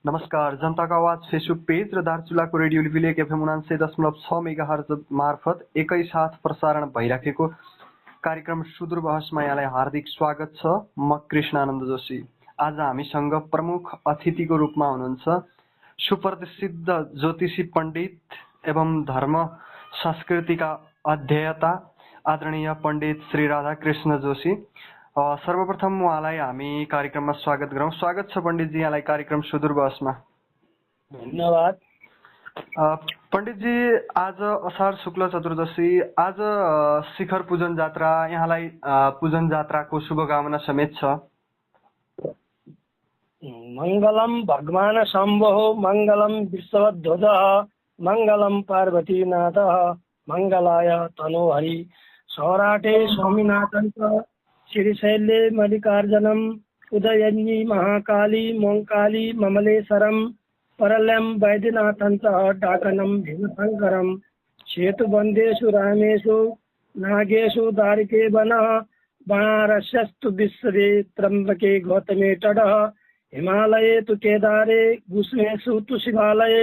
नमस्कार। जनताको आवाज फेसबुक पेज र दार्चुलाको रेडियो विलेक एफएम 99.6 मेगाहर्ज मार्फत एकैसाथ प्रसारण भइराखेको कार्यक्रम सुदूर बहसमा यहाँलाई हार्दिक स्वागत छ। म कृष्णानन्द जोशी। आज हामीसँग प्रमुख अतिथिको रूपमा हुनुहुन्छ सुप्रसिद्ध ज्योतिषी पण्डित एवं धर्म संस्कृतिका अध्येता आदरणीय पण्डित श्री राधाकृष्ण जोशी। सर्वप्रथम उहाँलाई हामी कार्यक्रममा स्वागत गरौँ। स्वागत छ पण्डितजी यहाँलाई कार्यक्रम सुदूर बहसमा। धन्यवाद। पण्डितजी, आज असार शुक्ल चतुर्दशी, आज शिखर पूजन जात्रा, यहाँलाई पूजन जात्राको शुभकामना समेत छ। मङ्गलम भगवान शम्भो मङ्गलम विश्वध्वजः मङ्गलम पार्वतीनाथः मङ्गलाय तनोहरि सौराटे स्वामीनाथं च श्रीशैले मल्लिकार्जुनम उदयनी महाकाली मोङ्काली ममलेश्वरम परल्यं वैद्यनाथं च डाकनं भीमशङ्करं सेतुबन्धेषु रामेषु नागेषु दारिके वनः बनारस्यस्तु विश्वे त्र्यम्बके गौतमे तटः हिमालये तु केदारे गुष्मेषु तु शिवालये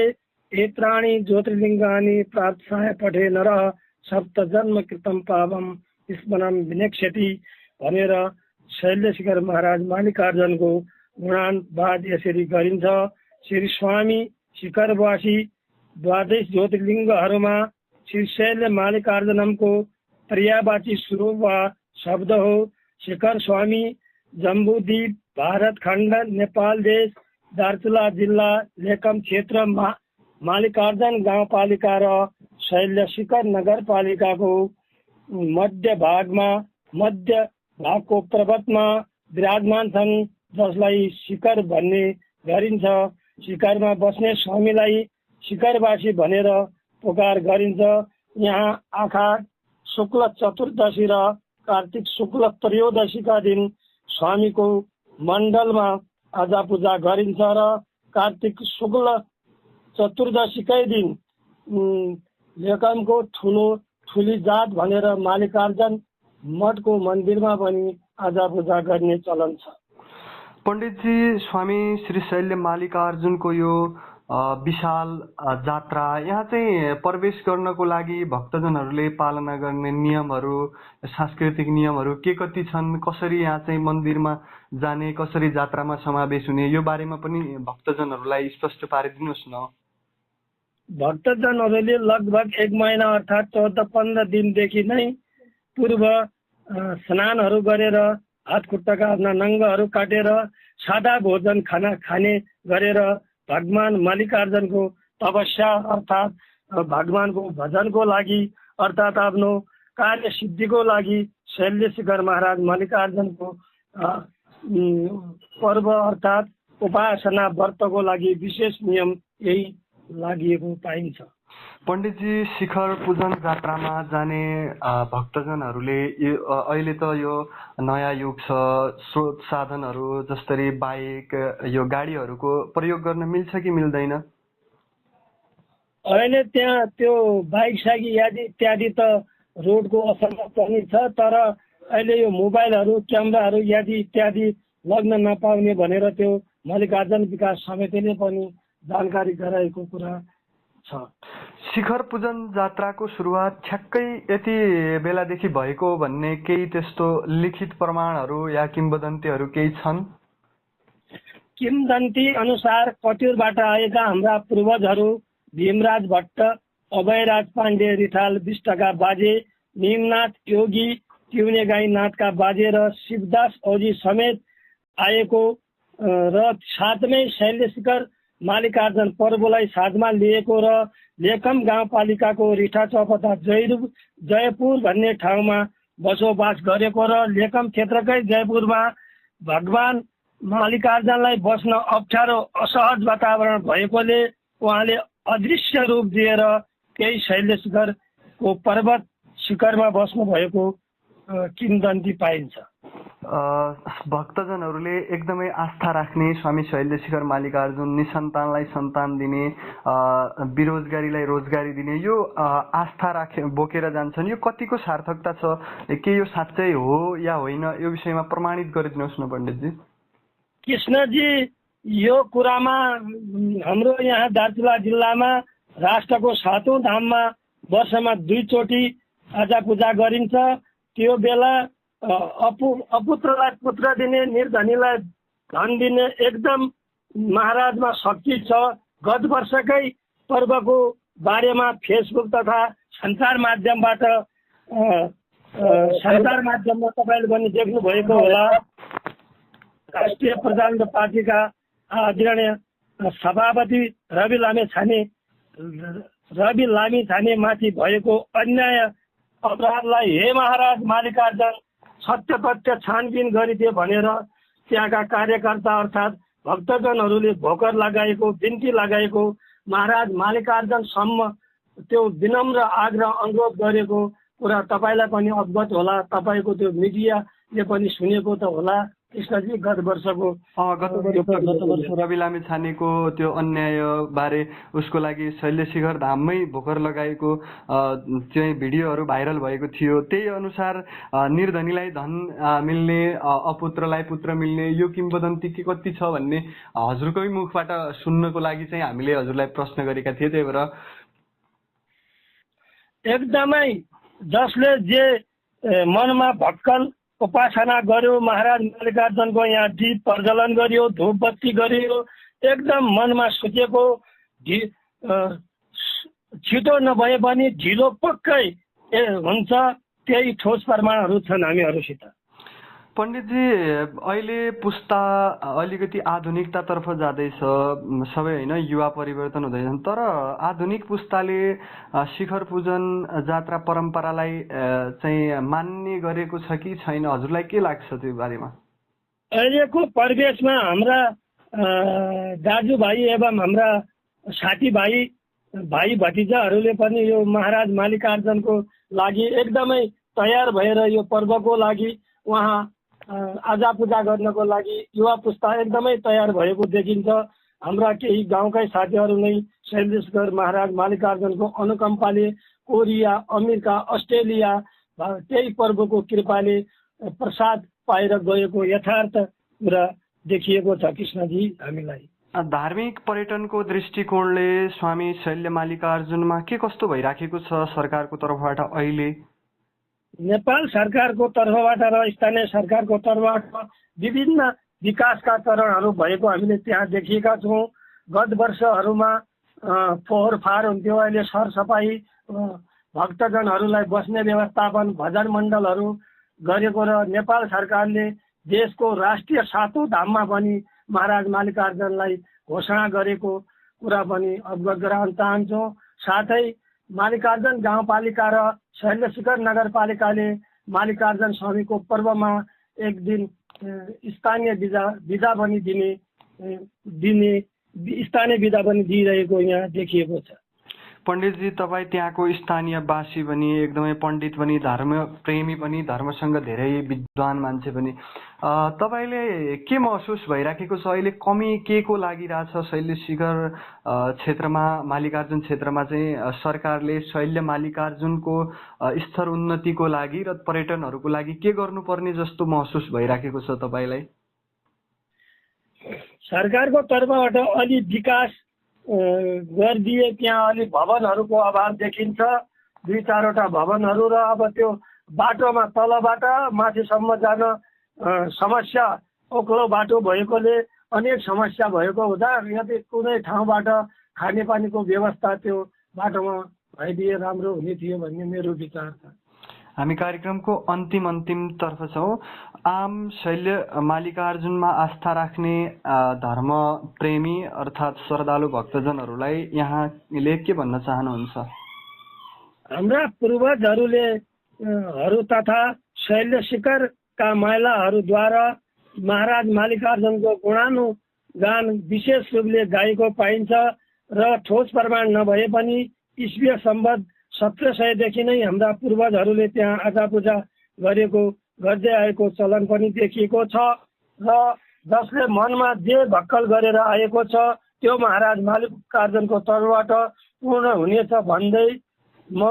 एत्राणि ज्योतिर्लिङ्गानि प्रार्थनाय पठे नरः सप्तजन्म कृतं पापं स्मरणं विनेक्ष्यति भनेर शैलशिखर महाराज मल्लिकार्जुनको गुणानुवाद यसरी गरिन्छ। श्री स्वामी शिखरवासी द्वादश ज्योतिर्लिङ्गहरूमा श्री शैल मल्लिकार्जुनको पर्यायवाची स्वरूप वा शब्द हो। शिखर स्वामी जम्बूद्वीप भारत खण्ड नेपाल देश दार्चुला जिल्ला लेकम क्षेत्र मल्लिकार्जुन गाउँपालिका र शैलशिखर नगरपालिकाको मध्य भागको पर्वतमा विराजमान छन्, जसलाई शिखर भन्ने गरिन्छ। शिखरमा बस्ने स्वामीलाई शिखरवासी भनेर पुकार गरिन्छ। यहाँ आषाढ शुक्ल चतुर्दशी र कार्तिक शुक्ल त्रयोदशीका दिन स्वामीको मण्डलमा आजा पूजा गरिन्छ र कार्तिक शुक्ल चतुर्दशीकै दिन लेकमको ठुली जात भनेर मल्लिकार्जुन मठको मन्दिरमा पनि आजा पूजा गर्ने चलन छ। पण्डितजी, स्वामी श्री शैल मल्लिकार्जुनको यो विशाल जात्रा, यहाँ चाहिँ प्रवेश गर्नको लागि भक्तजनहरूले पालना गर्ने नियमहरू, सांस्कृतिक नियमहरू के कति छन्? कसरी यहाँ चाहिँ मन्दिरमा जाने, कसरी जात्रामा समावेश हुने, यो बारेमा पनि भक्तजनहरूलाई स्पष्ट पारिदिनुहोस् न। भक्तजनहरूले लगभग 1 महिना अर्थात् 14-15 दिनदेखि नै पूर्व स्नानहरू गरेर हातखुट्टाका आफ्ना नङ्गहरू काटेर सादा भोजन खाने गरेर भगवान मल्लिकार्जुनको तपस्या अर्थात् भगवानको भजनको लागि अर्थात् आफ्नो कार्य सिद्धिको लागि शैलशिखर महाराज मल्लिकार्जुनको पर्व अर्थात् उपासना व्रतको लागि विशेष नियम यही लागिएको पाइन्छ। पण्डितजी, शिखर पूजन जात्रामा जाने भक्तजनहरूले अहिले त यो नयाँ युग छ, स्रोत साधनहरू जस्तै बाइक, यो गाडीहरूको प्रयोग गर्न मिल्छ कि मिल्दैन? अहिले त्यहाँ त्यो बाइक साइकल इत्यादि त रोडको असरमा पनि छ, तर अहिले यो मोबाइलहरू, क्यामेराहरू इत्यादि लग्न नपाउने भनेर त्यो मल्लिकार्जुन विकास समितिले पनि जानकारी गराएको कुरा छ। शिखर पूजन जात्राको सुरुवात ठ्याक्कै यति बेलादेखि भएको भन्ने केही त्यस्तो लिखित प्रमाणहरू या किंवदन्तीहरू केही छन्? किंवदन्ती अनुसार कटिरबाट आएका हाम्रा पूर्वजहरू भीमराज भट्ट, अभयराज पाण्डे रिठाल विष्टका बाजे, निमनाथ योगी ट्युने गाईनाथका बाजे र शिवदास औजी समेत आएको र साथमै शैलशिखर मल्लिकार्जुन पर्वलाई साथमा लिएको र लेकम गाउँपालिकाको रिठा चौपता जयपुर भन्ने ठाउँमा बसोबास गरेको र लेकम क्षेत्रकै जयपुरमा भगवान मल्लिकार्जुनलाई बस्न अप्ठ्यारो असहज वातावरण भएकोले उहाँले अदृश्य रूप दिएर केही शैलशिखरको पर्वत शिखरमा बस्नु भएको किंवदन्ती पाइन्छ। भक्तजनहरूले एकदमै आस्था राख्ने स्वामी शैलशिखर मल्लिकार्जुन निसन्तानलाई सन्तान दिने, बेरोजगारीलाई रोजगारी दिने, यो आस्था बोकेर जान्छन्। यो कतिको सार्थकता छ, के यो साँच्चै हो या होइन, यो विषयमा प्रमाणित गरिदिनुहोस् न पण्डितजी। कृष्णजी यो कुरामा हाम्रो यहाँ दार्चुला जिल्लामा राष्ट्रको 7औं धाममा वर्षमा 2 चोटि आजा पूजा गरिन्छ। त्यो बेला अपुत्रलाई पुत्र दिने, निर्धनीलाई धन दिने एकदम महाराजमा शक्ति छ। गत वर्षकै पर्वको बारेमा फेसबुक तथा सञ्चार माध्यममा तपाईँले पनि देख्नु भएको होला। राष्ट्रिय प्रजातन्त्र पार्टीका आदरणीय सभापति रवि लामिछाने माथि भएको अन्याय अपराधलाई हे महाराज मालिकार्जुन सत्य तथ्य छानबिन गरिदिए भनेर त्यहाँका कार्यकर्ता अर्थात् भक्तजनहरूले भोकर लगाएको, बिन्ती लगाएको, महाराज मालिकार्जुनसम्म त्यो विनम्र आग्रह अनुरोध गरेको कुरा तपाईँलाई पनि अवगत होला। तपाईँको त्यो मिडियाले पनि सुनेको त होला। कृष्णजी गत वर्षको रवि लामिछानेको त्यो अन्याय बारे उसको लागि शैलशिखर धाममै भोकर लगाएको चाहिँ भिडियोहरू भाइरल भएको थियो। त्यही अनुसार निर्धनीलाई धन मिल्ने, अपुत्रलाई पुत्र मिल्ने यो किंवदन्ती के कति छ भन्ने हजुरकै मुखबाट सुन्नको लागि चाहिँ हामीले हजुरलाई प्रश्न गरेका थिए। त्यही भएर एकदमै जसले जे मनमा भक्कल उपासना गर्यो, महाराज मालिकार्जुनको यहाँ दीप प्रज्वलन गरियो, धूप बत्ती गरियो, एकदम मनमा सोचेको छिटो नभए पनि ढिलो पक्कै हुन्छ। त्यही ठोस प्रमाणहरू छन् हामीहरूसित। पण्डितजी, अहिले पुस्ता अलिकति आधुनिकतातर्फ जाँदैछ सबै होइन, युवा परिवर्तन हुँदैछन्। तर आधुनिक पुस्ताले शिखर पूजन जात्रा परम्परालाई चाहिँ मान्ने गरेको छ कि छैन? हजुरलाई के लाग्छ त्यो बारेमा? अहिलेको परिवेशमा हाम्रा दाजुभाइ एवं हाम्रा साथीभाइ भतिजाहरूले पनि यो महाराज मालिकार्जुनको लागि एकदमै तयार भएर यो पर्वको लागि उहाँ आजा पूजा गर्नको लागि युवा पुस्ता एकदमै तयार भएको देखिन्छ। हाम्रा केही गाउँकै साथीहरू नै शैलेश्वर महाराज मालिकार्जुनको अनुकम्पाले कोरिया, अमेरिका, अस्ट्रेलिया त्यही पर्वको कृपाले प्रसाद पाएर गएको यथार्थ कुरा देखिएको छ कृष्णजी हामीलाई। धार्मिक पर्यटनको दृष्टिकोणले स्वामी शैल्य मालिकार्जुनमा के कस्तो भइराखेको छ सरकारको तर्फबाट अहिले? नेपाल सरकारको तर्फबाट र स्थानीय सरकारको तर्फबाट विभिन्न विकासका चरणहरू भएको हामीले त्यहाँ देखिएका छौँ। गत वर्षहरूमा फोहोर फार हुन्थ्यो, अहिले सरसफाइ, भक्तजनहरूलाई बस्ने व्यवस्थापन, भजन मण्डलहरू गरेको र नेपाल सरकारले देशको राष्ट्रिय 7औं धाममा पनि महाराज मालिकार्जुनलाई घोषणा गरेको कुरा पनि अवगत गराउन चाहन्छौँ। साथै मालिकार्जुन गाउँपालिका र शैलशिखर नगरपालिकाले मालिकार्जुन स्वामीको पर्वमा एक दिन स्थानीय बिदा पनि दिने स्थानीय बिदा पनि दिइरहेको यहाँ देखिएको छ। पण्डितजी, तपाईँ त्यहाँको स्थानीयवासी पनि, एकदमै पण्डित पनि, धर्म प्रेमी पनि, धर्मसँग धेरै विद्वान मान्छे पनि, तपाईँले के महसुस भइराखेको छ अहिले? कमी के को लागिरहेछ शैलशिखर क्षेत्रमा, मालिकार्जुन क्षेत्रमा चाहिँ सरकारले शैल्य मालिकार्जुनको स्तर उन्नतिको लागि र पर्यटनहरूको लागि के गर्नुपर्ने जस्तो महसुस भइराखेको छ तपाईँलाई? सरकारको तर्फबाट अलि विकास गरिदिए त्यहाँ अलि भवनहरूको अभाव देखिन्छ। 2-4वटा भवनहरू र अब त्यो बाटोमा तलबाट माथिसम्म जान समस्या, ओक्लो बाटो भएकोले अनेक समस्या भएको हुँदा यदि कुनै ठाउँबाट खानेपानीको व्यवस्था त्यो बाटोमा भइदिए राम्रो हुने थियो भन्ने मेरो विचार छ। हामी कार्यक्रमको अन्तिम तर्फ छौँ। आम शैल्य मालिकार्जुनमा आस्था राख्ने धर्म प्रेमी अर्थात् श्रद्धालु भक्तजनहरूलाई यहाँले के भन्न चाहनुहुन्छ? हाम्रा पूर्वजहरूले तथा शैलशिखरका महिलाहरूद्वारा महाराज मालिकार्जुनको गुणानुगान विशेष रूपले गाएको पाइन्छ र ठोस प्रमाण नभए पनि ईस्वीय सम्बत 1700 नै हाम्रा पूर्वजहरूले त्यहाँ आजा पूजा गर्दै आएको चलन पनि देखिएको छ र जसले मनमा जे भक्कल गरेर आएको छ त्यो महाराज मालिकार्जुनको तर्फबाट पूर्ण हुनेछ भन्दै म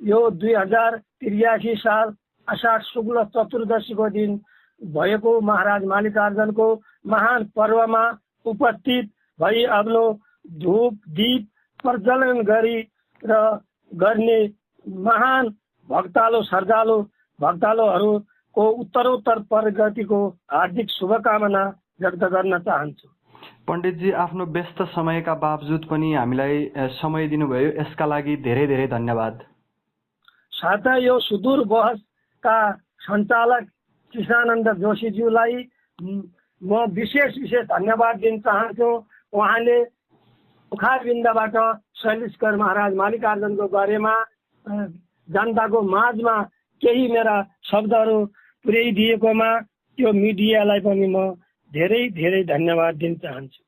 यो 2083 साल आषाढ शुक्ल चतुर्दशीको दिन भएको महाराज मालिकार्जुनको महान पर्वमा उपस्थित भई आफ्नो धूप दीप प्रज्वलन गर्ने महान भक्तालुहरूको उत्तरोत्तर प्रगतिको हार्दिक शुभकामना व्यक्त गर्न चाहन्छु। पण्डितजी, आफ्नो व्यस्त समयका बावजुद पनि हामीलाई समय दिनुभयो, यसका लागि धेरै धेरै धन्यवाद। साथै यो सुदूर बहसका सञ्चालक कृष्णानन्द जोशीज्यूलाई म विशेष धन्यवाद दिन चाहन्छु। उहाँले मुखारबिन्दबाट शैलेशकर महाराज मालिकार्जुनको बारेमा जनताको माझमा केही मेरा शब्दहरू पुर्याइदिएकोमा त्यो मिडियालाई पनि म धेरै धेरै धन्यवाद दिन चाहन्छु।